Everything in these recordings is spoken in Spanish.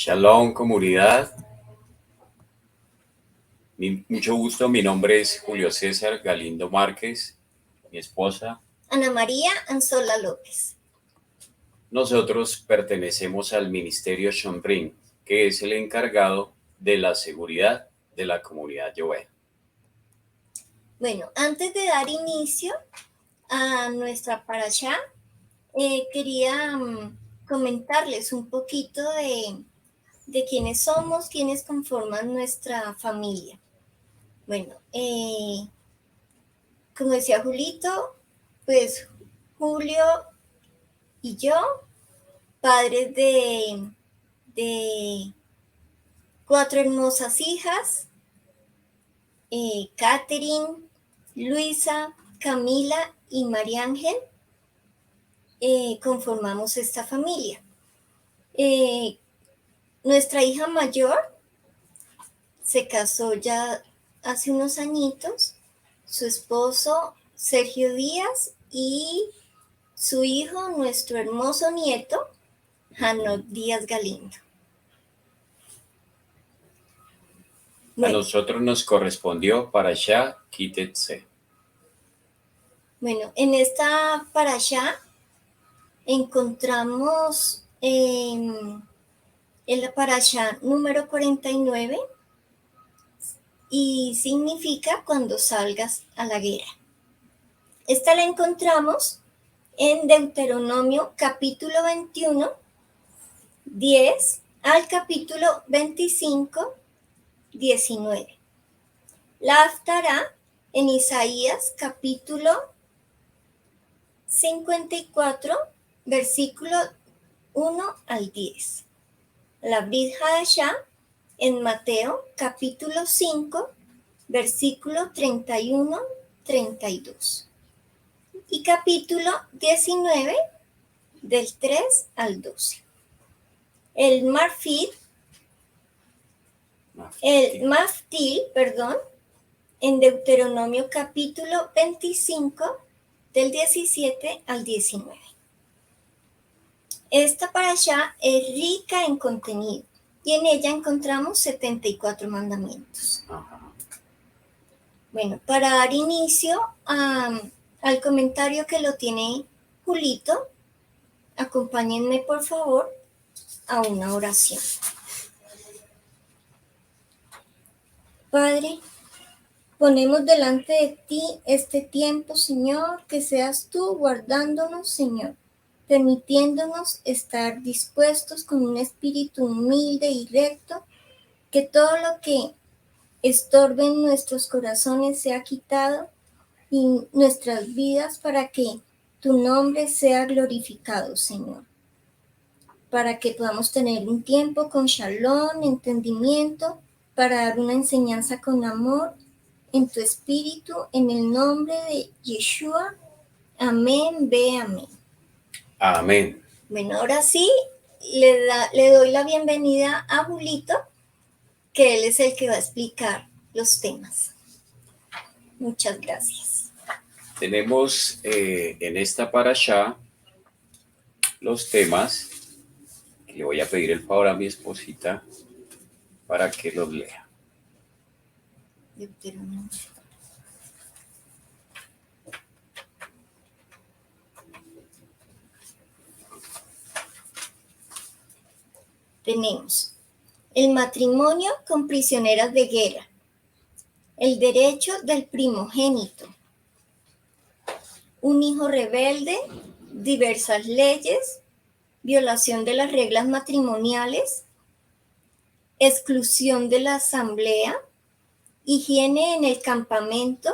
Shalom, comunidad. Mucho gusto. Mi nombre es Julio César Galindo Márquez, mi esposa. Ana María Anzola López. Nosotros pertenecemos al Ministerio Shomrim, que es el encargado de la seguridad de la comunidad Yové. Bueno, antes de dar inicio a nuestra parashá, quería comentarles un poquito de quiénes somos, quiénes conforman nuestra familia. Bueno, como decía Julito, pues Julio y yo, padres de 4 hermosas hijas, Catherine, Luisa, Camila y María Ángel, conformamos esta familia. Nuestra hija mayor se casó ya hace unos añitos, su esposo Sergio Díaz y su hijo, nuestro hermoso nieto, Hanok Díaz Galindo. Bueno, a nosotros nos correspondió Parashá Kitetse. Bueno, en esta parashá encontramos en la parashá número 49 y significa cuando salgas a la guerra. Esta la encontramos en Deuteronomio capítulo 21, 10 al capítulo 25, 19. La Haftará en Isaías capítulo 54, versículo 1 al 10. La Brit Hadashá en Mateo capítulo 5, versículo 31, 32. Y capítulo 19, del 3 al 12. El Maftil, en Deuteronomio capítulo 25, del 17 al 19. Esta parashá es rica en contenido y en ella encontramos 74 mandamientos. Bueno, para dar inicio al comentario que lo tiene Julito, acompáñenme por favor a una oración. Padre, ponemos delante de ti este tiempo, Señor, que seas tú guardándonos, Señor, permitiéndonos estar dispuestos con un espíritu humilde y recto, que todo lo que estorbe en nuestros corazones sea quitado y nuestras vidas para que tu nombre sea glorificado, Señor. Para que podamos tener un tiempo con shalom, entendimiento, para dar una enseñanza con amor en tu espíritu, en el nombre de Yeshua. Amén, ve amén. Amén. Bueno, ahora sí, le doy la bienvenida a Julito, que él es el que va a explicar los temas. Muchas gracias. Tenemos en esta parashá los temas. Le voy a pedir el favor a mi esposita para que los lea. Deuteronomio. Tenemos el matrimonio con prisioneras de guerra, el derecho del primogénito, un hijo rebelde, diversas leyes, violación de las reglas matrimoniales, exclusión de la asamblea, higiene en el campamento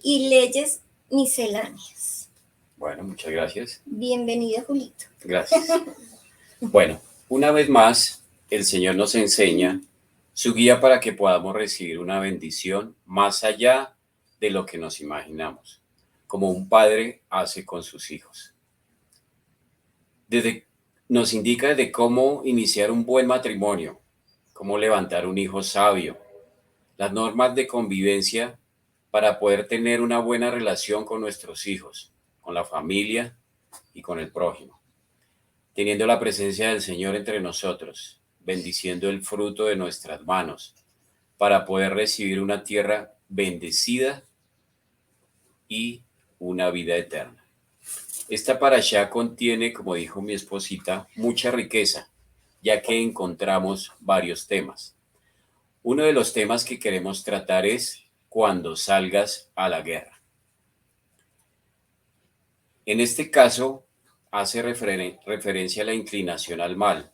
y leyes misceláneas. Bueno, muchas gracias. Bienvenida, Julito. Gracias. Bueno, una vez más, el Señor nos enseña su guía para que podamos recibir una bendición más allá de lo que nos imaginamos, como un padre hace con sus hijos. Nos indica de cómo iniciar un buen matrimonio, cómo levantar un hijo sabio, las normas de convivencia para poder tener una buena relación con nuestros hijos, con la familia y con el prójimo, teniendo la presencia del Señor entre nosotros. bendiciendo el fruto de nuestras manos, para poder recibir una tierra bendecida y una vida eterna. Esta parashá contiene, como dijo mi esposita, mucha riqueza, ya que encontramos varios temas. Uno de los temas que queremos tratar es cuando salgas a la guerra. En este caso, hace referencia a la inclinación al mal.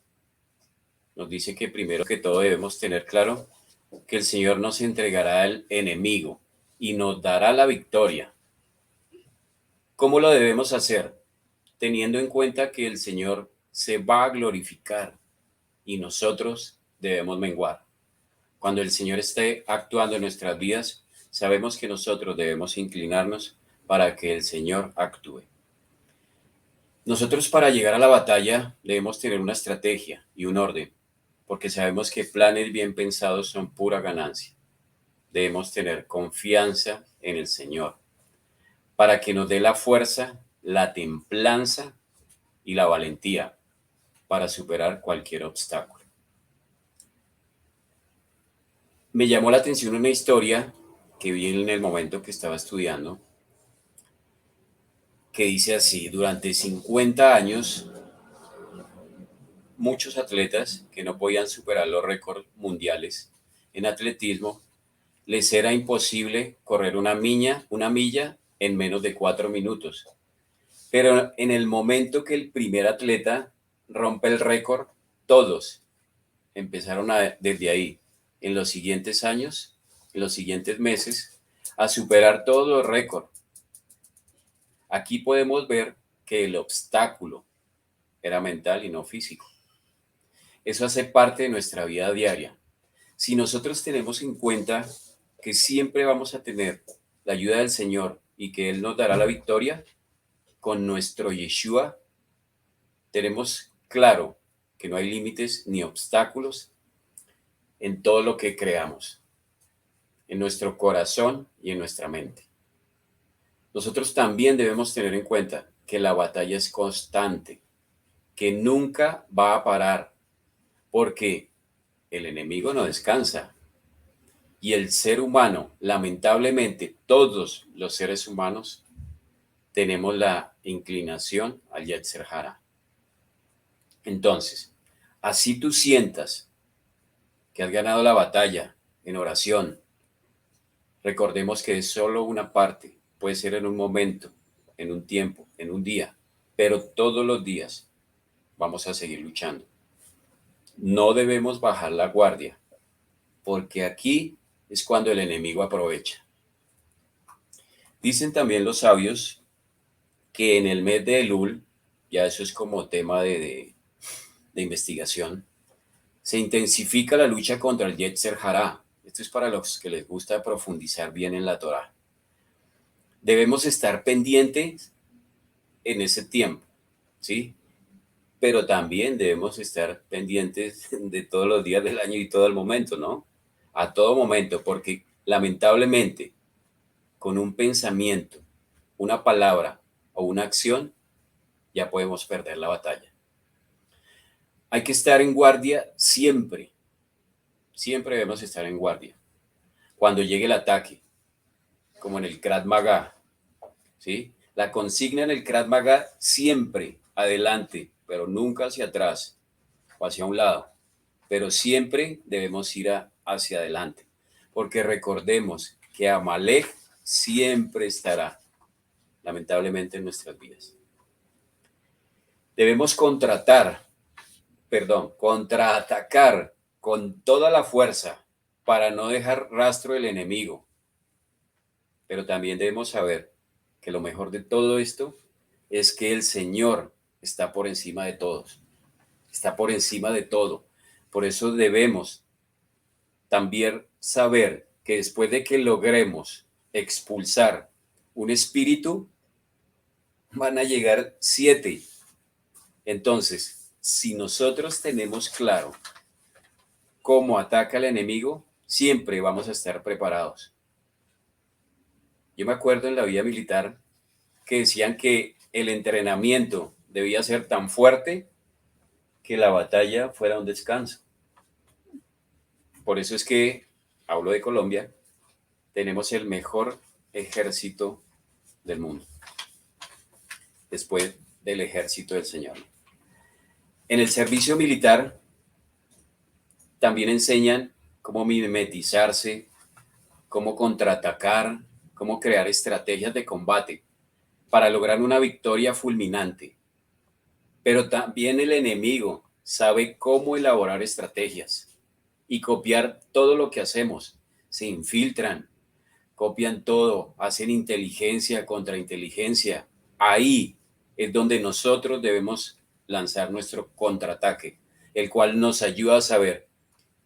Nos dice que primero que todo debemos tener claro que el Señor nos entregará al enemigo y nos dará la victoria. ¿Cómo lo debemos hacer? Teniendo en cuenta que el Señor se va a glorificar y nosotros debemos menguar. Cuando el Señor esté actuando en nuestras vidas, sabemos que nosotros debemos inclinarnos para que el Señor actúe. Nosotros para llegar a la batalla debemos tener una estrategia y un orden, porque sabemos que planes bien pensados son pura ganancia. Debemos tener confianza en el Señor para que nos dé la fuerza, la templanza y la valentía para superar cualquier obstáculo. Me llamó la atención una historia que vi en el momento que estaba estudiando, que dice así: durante 50 años, muchos atletas que no podían superar los récords mundiales en atletismo, les era imposible correr una milla en menos de 4 minutos. Pero en el momento que el primer atleta rompe el récord, todos empezaron desde ahí, en los siguientes años, en los siguientes meses, a superar todos los récords. Aquí podemos ver que el obstáculo era mental y no físico. Eso hace parte de nuestra vida diaria. Si nosotros tenemos en cuenta que siempre vamos a tener la ayuda del Señor y que Él nos dará la victoria, con nuestro Yeshua tenemos claro que no hay límites ni obstáculos en todo lo que creamos, en nuestro corazón y en nuestra mente. Nosotros también debemos tener en cuenta que la batalla es constante, que nunca va a parar, porque el enemigo no descansa. Y el ser humano, lamentablemente, todos los seres humanos, tenemos la inclinación al Yetzer Hara. Entonces, así tú sientas que has ganado la batalla en oración, recordemos que es solo una parte, puede ser en un momento, en un tiempo, en un día, pero todos los días vamos a seguir luchando. No debemos bajar la guardia, porque aquí es cuando el enemigo aprovecha. Dicen también los sabios que en el mes de Elul, ya eso es como tema de investigación, se intensifica la lucha contra el Yetzer Hara. Esto es para los que les gusta profundizar bien en la Torá. Debemos estar pendientes en ese tiempo, ¿sí? Pero también debemos estar pendientes de todos los días del año y todo el momento, ¿no? A todo momento, porque lamentablemente con un pensamiento, una palabra o una acción, ya podemos perder la batalla. Hay que estar en guardia siempre. Siempre debemos estar en guardia. Cuando llegue el ataque, como en el Krav Maga, ¿sí? La consigna en el Krav Maga siempre adelante, pero nunca hacia atrás o hacia un lado. Pero siempre debemos ir hacia adelante, porque recordemos que Amalek siempre estará, lamentablemente, en nuestras vidas. Debemos contraatacar con toda la fuerza para no dejar rastro del enemigo. Pero también debemos saber que lo mejor de todo esto es que el Señor está por encima de todos, está por encima de todo. Por eso debemos también saber que después de que logremos expulsar un espíritu, van a llegar 7. Entonces, si nosotros tenemos claro cómo ataca el enemigo, siempre vamos a estar preparados. Yo me acuerdo en la vida militar que decían que el entrenamiento debía ser tan fuerte que la batalla fuera un descanso. Por eso es que, hablo de Colombia, tenemos el mejor ejército del mundo, después del ejército del Señor. En el servicio militar también enseñan cómo mimetizarse, cómo contraatacar, cómo crear estrategias de combate para lograr una victoria fulminante. Pero también el enemigo sabe cómo elaborar estrategias y copiar todo lo que hacemos. Se infiltran, copian todo, hacen inteligencia contra inteligencia. Ahí es donde nosotros debemos lanzar nuestro contraataque, el cual nos ayuda a saber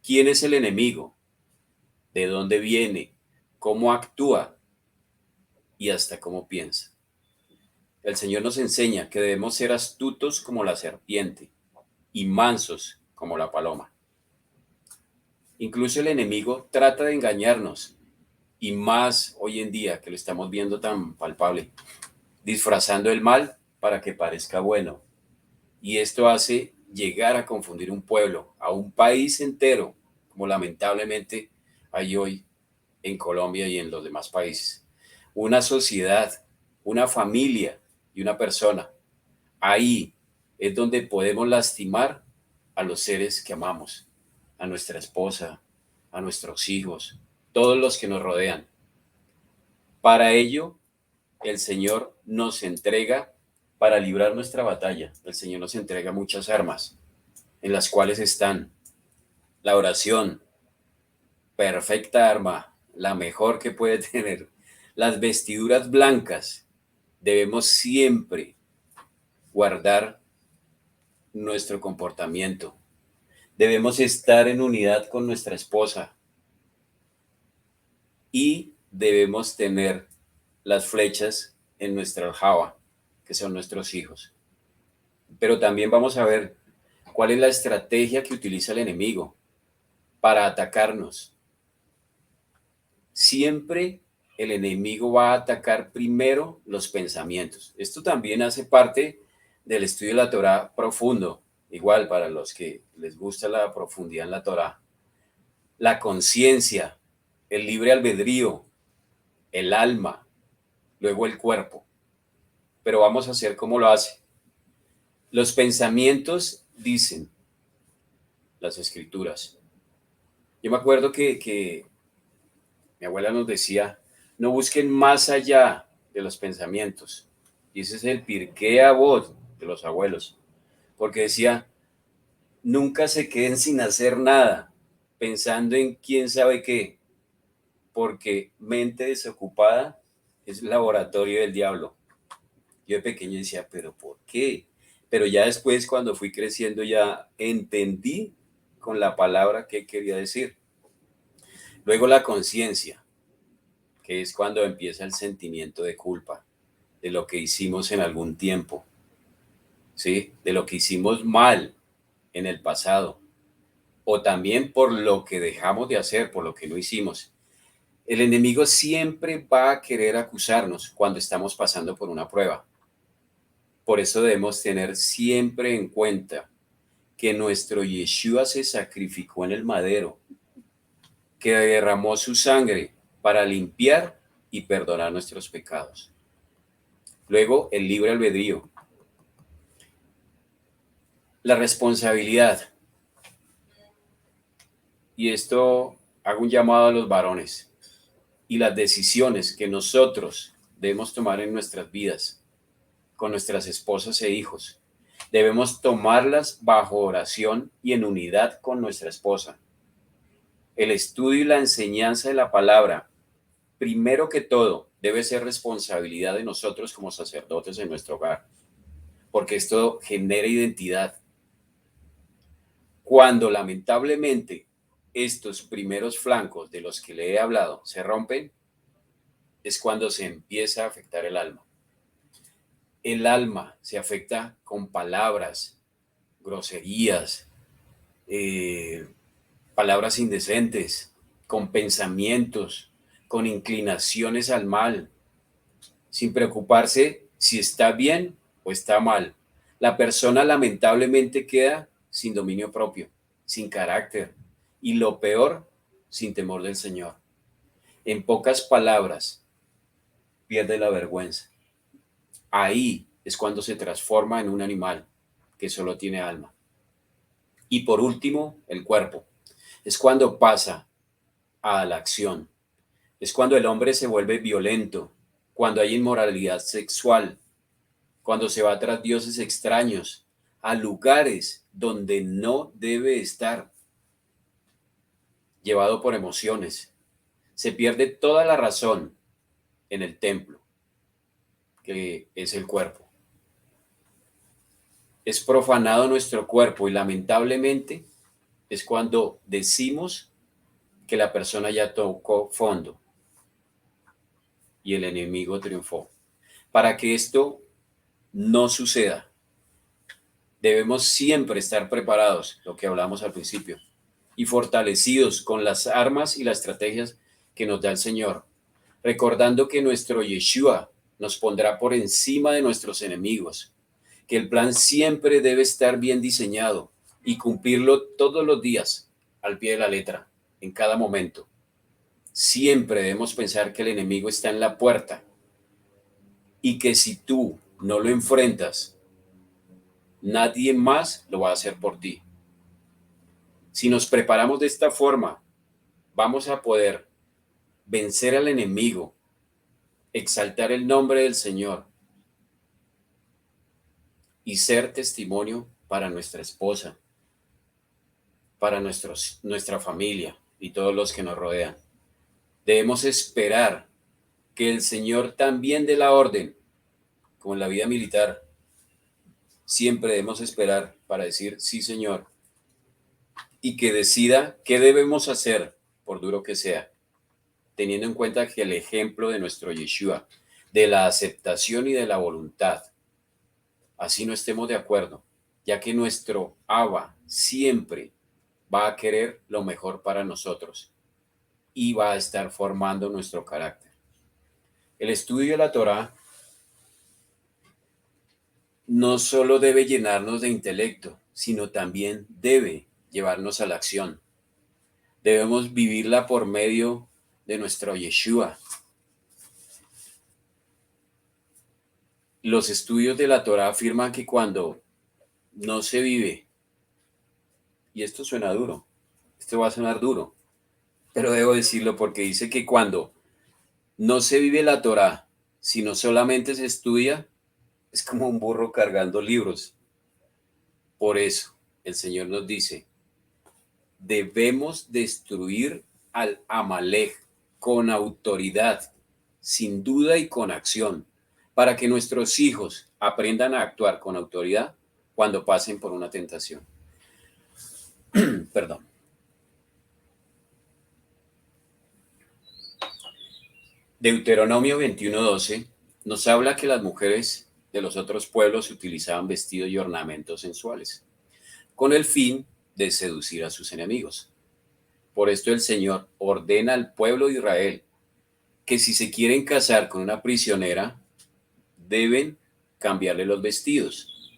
quién es el enemigo, de dónde viene, cómo actúa y hasta cómo piensa. El Señor nos enseña que debemos ser astutos como la serpiente y mansos como la paloma. Incluso el enemigo trata de engañarnos, y más hoy en día que lo estamos viendo tan palpable, disfrazando el mal para que parezca bueno. Y esto hace llegar a confundir un pueblo, a un país entero, como lamentablemente hay hoy en Colombia y en los demás países. Una sociedad, una familia y una persona. Ahí es donde podemos lastimar a los seres que amamos, a nuestra esposa, a nuestros hijos, todos los que nos rodean. Para ello, el Señor nos entrega, para librar nuestra batalla, el Señor nos entrega muchas armas, en las cuales están la oración, perfecta arma, la mejor que puede tener, las vestiduras blancas. Debemos siempre guardar nuestro comportamiento. Debemos estar en unidad con nuestra esposa y debemos tener las flechas en nuestra aljaba, que son nuestros hijos. Pero también vamos a ver cuál es la estrategia que utiliza el enemigo para atacarnos. Siempre el enemigo va a atacar primero los pensamientos. Esto también hace parte del estudio de la Torá profundo, igual para los que les gusta la profundidad en la Torá. La conciencia, el libre albedrío, el alma, luego el cuerpo. Pero vamos a hacer cómo lo hace. Los pensamientos dicen las escrituras. Yo me acuerdo que mi abuela nos decía, no busquen más allá de los pensamientos. Y ese es el Pirkei Avot de los abuelos. Porque decía, nunca se queden sin hacer nada, pensando en quién sabe qué. Porque mente desocupada es laboratorio del diablo. Yo de pequeño decía, ¿pero por qué? Pero ya después, cuando fui creciendo, ya entendí con la palabra qué quería decir. Luego la conciencia, que es cuando empieza el sentimiento de culpa de lo que hicimos en algún tiempo, ¿sí? De lo que hicimos mal en el pasado, o también por lo que dejamos de hacer, por lo que no hicimos. El enemigo siempre va a querer acusarnos cuando estamos pasando por una prueba. Por eso debemos tener siempre en cuenta que nuestro Yeshua se sacrificó en el madero, que derramó su sangre para limpiar y perdonar nuestros pecados. Luego, el libre albedrío. La responsabilidad. Y esto hago un llamado a los varones. Y las decisiones que nosotros debemos tomar en nuestras vidas, con nuestras esposas e hijos, debemos tomarlas bajo oración y en unidad con nuestra esposa. El estudio y la enseñanza de la palabra, primero que todo, debe ser responsabilidad de nosotros como sacerdotes en nuestro hogar, porque esto genera identidad. Cuando lamentablemente estos primeros flancos de los que le he hablado se rompen, es cuando se empieza a afectar el alma. El alma se afecta con palabras, groserías, palabras indecentes, con pensamientos, con inclinaciones al mal, sin preocuparse si está bien o está mal. La persona lamentablemente queda sin dominio propio, sin carácter. Y lo peor sin temor del Señor. En pocas palabras, pierde la vergüenza. Ahí es cuando se transforma en un animal que solo tiene alma. Y por último, el cuerpo. Es cuando pasa a la acción. Es cuando el hombre se vuelve violento, cuando hay inmoralidad sexual, cuando se va tras dioses extraños, a lugares donde no debe estar, llevado por emociones. Se pierde toda la razón en el templo, que es el cuerpo. Es profanado nuestro cuerpo y lamentablemente es cuando decimos que la persona ya tocó fondo y el enemigo triunfó. Para que esto no suceda, debemos siempre estar preparados, lo que hablamos al principio, y fortalecidos con las armas y las estrategias que nos da el Señor, recordando que nuestro Yeshua nos pondrá por encima de nuestros enemigos, que el plan siempre debe estar bien diseñado y cumplirlo todos los días, al pie de la letra, en cada momento. Siempre debemos pensar que el enemigo está en la puerta y que si tú no lo enfrentas, nadie más lo va a hacer por ti. Si nos preparamos de esta forma, vamos a poder vencer al enemigo, exaltar el nombre del Señor y ser testimonio para nuestra esposa, para nuestra familia y todos los que nos rodean. Debemos esperar que el Señor también dé la orden, como en la vida militar. Siempre debemos esperar para decir, sí, Señor, y que decida qué debemos hacer, por duro que sea, teniendo en cuenta que el ejemplo de nuestro Yeshua, de la aceptación y de la voluntad, así no estemos de acuerdo, ya que nuestro Abba siempre va a querer lo mejor para nosotros y va a estar formando nuestro carácter. El estudio de la Torá no solo debe llenarnos de intelecto, sino también debe llevarnos a la acción. Debemos vivirla por medio de nuestro Yeshua. Los estudios de la Torá afirman que cuando no se vive, y esto suena duro, esto va a sonar duro, pero debo decirlo porque dice que cuando no se vive la Torá, sino solamente se estudia, es como un burro cargando libros. Por eso el Señor nos dice, debemos destruir al Amalek con autoridad, sin duda y con acción, para que nuestros hijos aprendan a actuar con autoridad cuando pasen por una tentación. Perdón. Deuteronomio 21:12 nos habla que las mujeres de los otros pueblos utilizaban vestidos y ornamentos sensuales, con el fin de seducir a sus enemigos. Por esto el Señor ordena al pueblo de Israel que si se quieren casar con una prisionera, deben cambiarle los vestidos,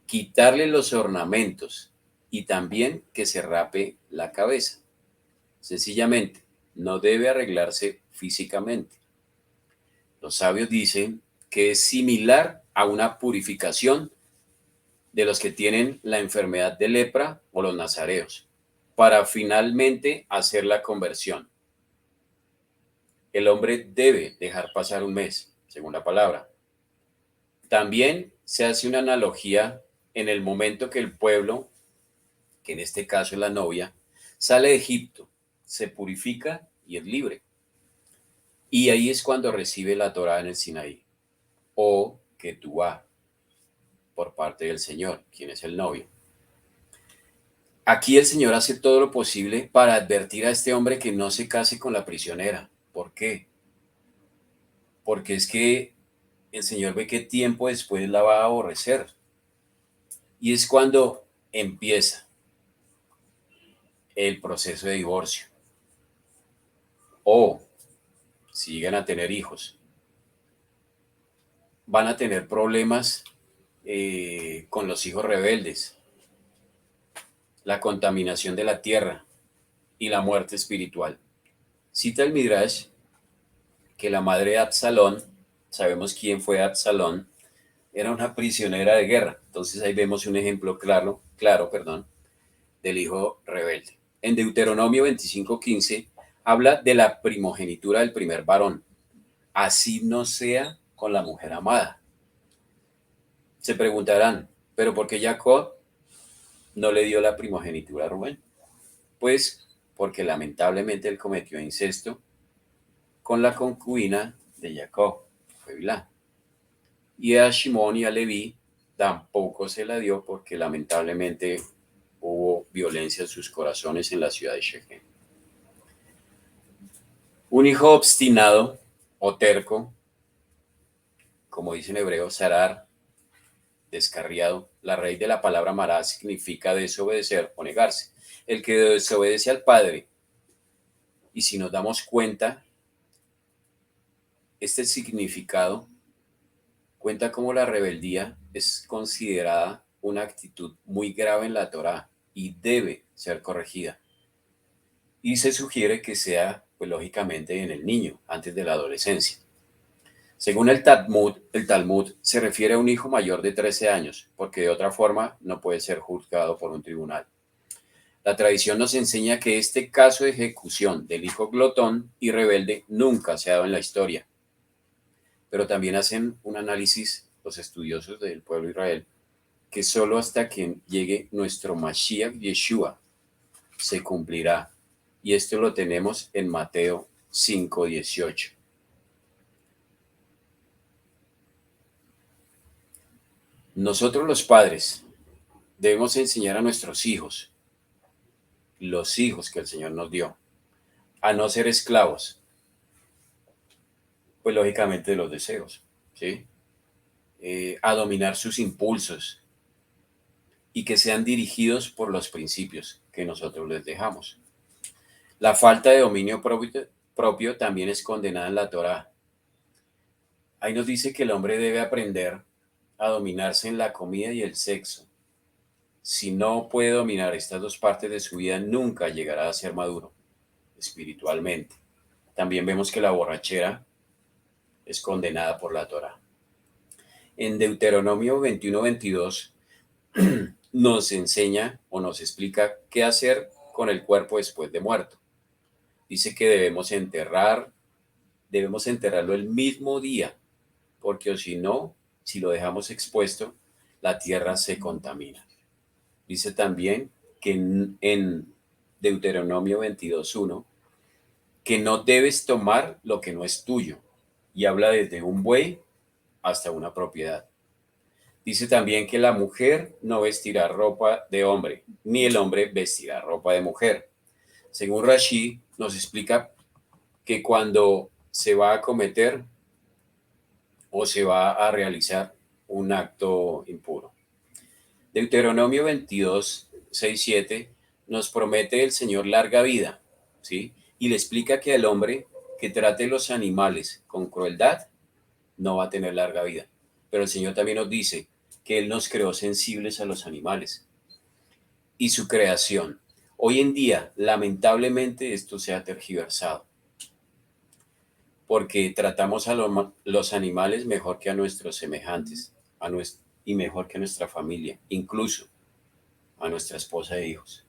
quitarle los ornamentos y también que se rape la cabeza. Sencillamente, no debe arreglarse físicamente. Los sabios dicen que es similar a una purificación de los que tienen la enfermedad de lepra o los nazareos, para finalmente hacer la conversión. El hombre debe dejar pasar un mes, según la palabra. También se hace una analogía en el momento que el pueblo, que en este caso es la novia, sale de Egipto, se purifica y es libre. Y ahí es cuando recibe la Torá en el Sinaí, o Ketubá, por parte del Señor, quien es el novio. Aquí el Señor hace todo lo posible para advertir a este hombre que no se case con la prisionera. ¿Por qué? Porque es que el Señor ve que tiempo después la va a aborrecer. Y es cuando empieza el proceso de divorcio. O si llegan a tener hijos, van a tener problemas con los hijos rebeldes, la contaminación de la tierra, y la muerte espiritual. Cita el Midrash que la madre de Absalón, sabemos quién fue Absalón, era una prisionera de guerra. Entonces ahí vemos un ejemplo claro, del hijo rebelde. En Deuteronomio 25:15 habla de la primogenitura del primer varón. Así no sea con la mujer amada. Se preguntarán, ¿pero por qué Jacob no le dio la primogenitura a Rubén? Pues porque lamentablemente él cometió incesto con la concubina de Jacob, fue Bilhá. Y a Shimón y a Leví tampoco se la dio porque lamentablemente hubo violencia en sus corazones en la ciudad de Shechem. Un hijo obstinado o terco, como dice en hebreo, Sarar, descarriado. La raíz de la palabra mará significa desobedecer o negarse. El que desobedece al padre. Y si nos damos cuenta, este significado cuenta cómo la rebeldía es considerada una actitud muy grave en la Torá y debe ser corregida. Y se sugiere que sea, pues lógicamente, en el niño, antes de la adolescencia. Según el Talmud se refiere a un hijo mayor de 13 años, porque de otra forma no puede ser juzgado por un tribunal. La tradición nos enseña que este caso de ejecución del hijo glotón y rebelde nunca se ha dado en la historia. Pero también hacen un análisis los estudiosos del pueblo de Israel, que solo hasta que llegue nuestro Mashiach Yeshua se cumplirá. Y esto lo tenemos en Mateo 5:18. Nosotros los padres debemos enseñar a nuestros hijos, los hijos que el Señor nos dio, a no ser esclavos, pues lógicamente de los deseos, ¿sí? A dominar sus impulsos y que sean dirigidos por los principios que nosotros les dejamos. La falta de dominio propio también es condenada en la Torá. Ahí nos dice que el hombre debe aprender a dominarse en la comida y el sexo. Si no puede dominar estas dos partes de su vida, nunca llegará a ser maduro espiritualmente. También vemos que la borrachera es condenada por la Torá. En Deuteronomio 21:22 nos enseña o nos explica qué hacer con el cuerpo después de muerto. Dice que debemos enterrarlo el mismo día, porque o si no, si lo dejamos expuesto, la tierra se contamina. Dice también que en Deuteronomio 22:1 que no debes tomar lo que no es tuyo, y habla desde un buey hasta una propiedad. Dice también que la mujer no vestirá ropa de hombre, ni el hombre vestirá ropa de mujer. Según Rashi, nos explica que cuando se va a cometer o se va a realizar un acto impuro. Deuteronomio 22:6-7 nos promete el Señor larga vida, ¿sí? Y le explica que el hombre que trate los animales con crueldad no va a tener larga vida. Pero el Señor también nos dice que Él nos creó sensibles a los animales y su creación. Hoy en día, lamentablemente, esto se ha tergiversado, porque tratamos a los animales mejor que a nuestros semejantes, y mejor que a nuestra familia, incluso a nuestra esposa e hijos.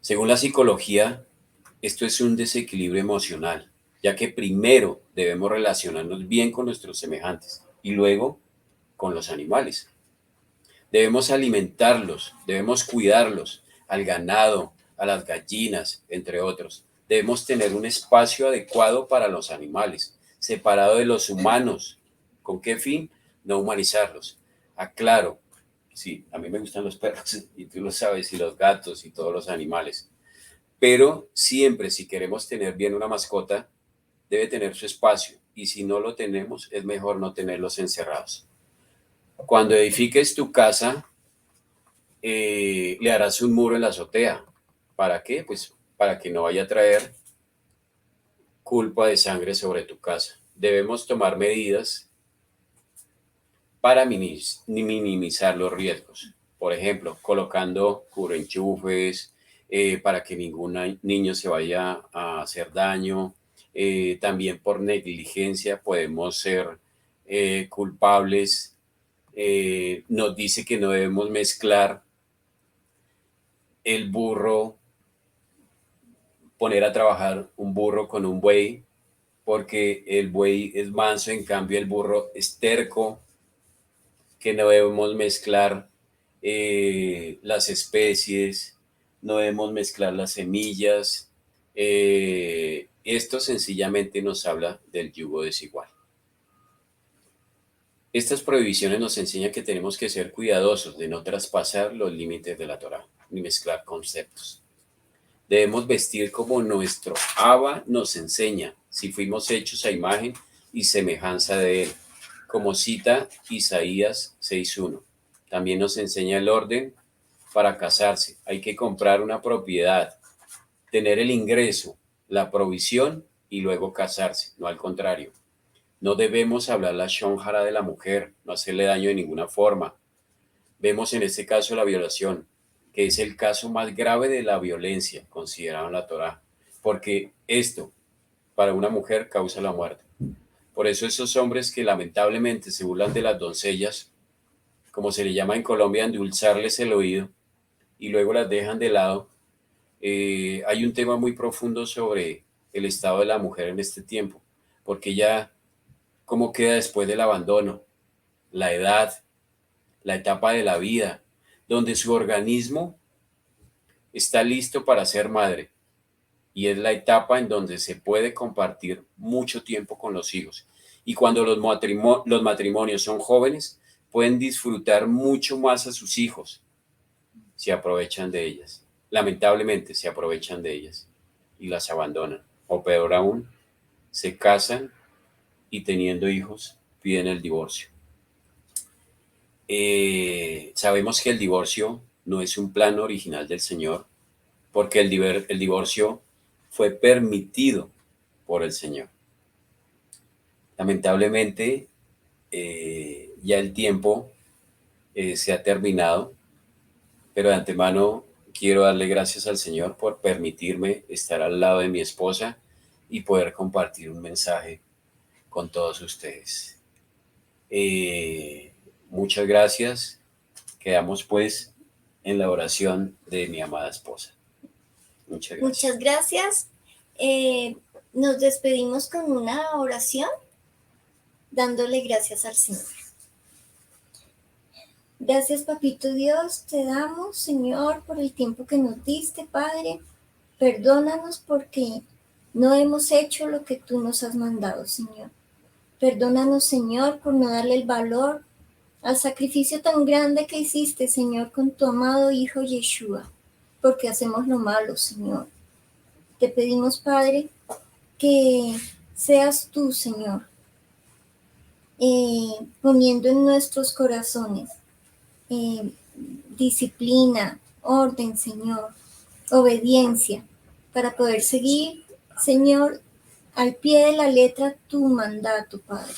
Según la psicología, esto es un desequilibrio emocional, ya que primero debemos relacionarnos bien con nuestros semejantes y luego con los animales. Debemos alimentarlos, debemos cuidarlos, al ganado, a las gallinas, entre otros. Debemos tener un espacio adecuado para los animales, separado de los humanos. ¿Con qué fin? No humanizarlos. Aclaro, sí, a mí me gustan los perros, y tú lo sabes, y los gatos y todos los animales. Pero siempre, si queremos tener bien una mascota, debe tener su espacio. Y si no lo tenemos, es mejor no tenerlos encerrados. Cuando edifiques tu casa, le harás un muro en la azotea. ¿Para qué? Pues para que no vaya a traer culpa de sangre sobre tu casa. Debemos tomar medidas para minimizar los riesgos. Por ejemplo, colocando cubrenchufes, para que ningún niño se vaya a hacer daño. También por negligencia podemos ser culpables. Nos dice que no debemos mezclar el burro, poner a trabajar un burro con un buey, porque el buey es manso, en cambio el burro es terco, que no debemos mezclar las especies, no debemos mezclar las semillas. Esto sencillamente nos habla del yugo desigual. Estas prohibiciones nos enseñan que tenemos que ser cuidadosos de no traspasar los límites de la Torá, ni mezclar conceptos. Debemos vestir como nuestro Abba nos enseña, si fuimos hechos a imagen y semejanza de Él, como cita Isaías 6:1. También nos enseña el orden para casarse. Hay que comprar una propiedad, tener el ingreso, la provisión y luego casarse, no al contrario. No debemos hablar la shonjara de la mujer, no hacerle daño de ninguna forma. Vemos en este caso la violación, que es el caso más grave de la violencia considerado en la Torá, porque esto para una mujer causa la muerte. Por eso esos hombres que lamentablemente se burlan de las doncellas, como se le llama en Colombia, endulzarles el oído y luego las dejan de lado, hay un tema muy profundo sobre el estado de la mujer en este tiempo, porque ya cómo queda después del abandono, la edad, la etapa de la vida, donde su organismo está listo para ser madre y es la etapa en donde se puede compartir mucho tiempo con los hijos. Y cuando los matrimonios son jóvenes, pueden disfrutar mucho más a sus hijos, se aprovechan de ellas. Lamentablemente se aprovechan de ellas y las abandonan. O peor aún, se casan y teniendo hijos piden el divorcio. Sabemos que el divorcio no es un plan original del Señor, porque el divorcio fue permitido por el Señor. Lamentablemente, ya el tiempo se ha terminado, pero de antemano quiero darle gracias al Señor por permitirme estar al lado de mi esposa y poder compartir un mensaje con todos ustedes. Muchas gracias. Quedamos pues en la oración de mi amada esposa. Muchas gracias. Muchas gracias. Nos despedimos con una oración dándole gracias al Señor. Gracias, Papito Dios, te damos, Señor, por el tiempo que nos diste, Padre. Perdónanos porque no hemos hecho lo que tú nos has mandado, Señor. Perdónanos, Señor, por no darle el valor al sacrificio tan grande que hiciste, Señor, con tu amado Hijo Yeshua, porque hacemos lo malo, Señor. Te pedimos, Padre, que seas tú, Señor, poniendo en nuestros corazones disciplina, orden, Señor, obediencia, para poder seguir, Señor, al pie de la letra tu mandato, Padre.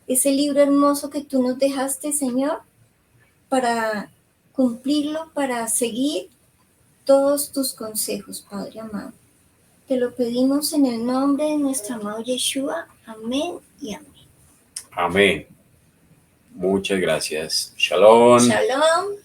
Ese libro hermoso que tú nos dejaste, Señor, para cumplirlo, para seguir todos tus consejos, Padre amado. Te lo pedimos en el nombre de nuestro amado Yeshua. Amén y amén. Amén. Muchas gracias. Shalom. Shalom.